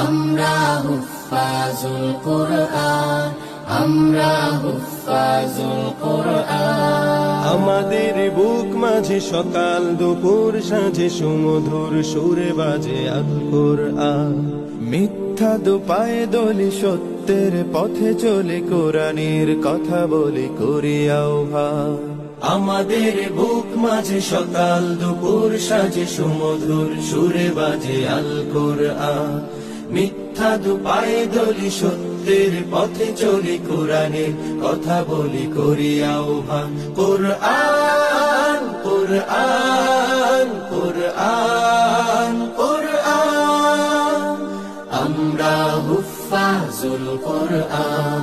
আমরা হুফাজুল কুরআন, আমরা হুফাজুল কুরআন। আমাদের বুক মাঝে সকাল দুপুর সাঁঝে সুমধুর সুরে বাজে আল কুরআন। মিথ্যা দুপায়ে দলি সত্যের পথে চলে কোরআনের কথা বলে করি আহ্বান। আমাদের বুক মাঝে সকাল দুপুর সাঁঝে সুমধুর সুরে বাজে আল কুরআন। মিথ্যা দুপায়ে দলি সত্যের পথে চলি কোরআনের কথা বলি করি আহ্বান। কুরআন কুরআন কুরআন কুরআন। আমরা হুফাজুল কুরআন,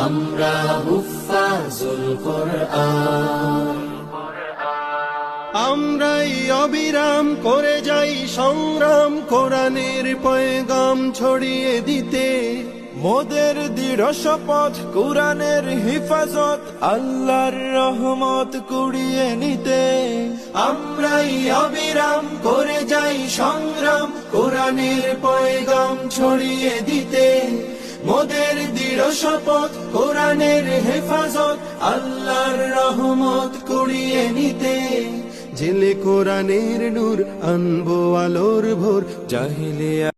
আমরা হুফাজুল কুরআন। আমরাই অবিরাম করে যাই সংগ্রাম কোরআনের পয়গাম ছড়িয়ে দিতে। মোদের দৃঢ় শপথ কোরআনের হিফাজত আল্লাহর রহমত কুড়িয়ে নিতে। আমরাই অবিরাম করে যাই সংগ্রাম কোরআনের পয়গাম ছড়িয়ে দিতে। মোদের দৃঢ় শপথ কোরআনের হেফাজত আল্লাহর রহমত কুড়িয়ে নিতে। জেলে কোরআনের নূর আনবো আলোর ভোর জাহিলিয়া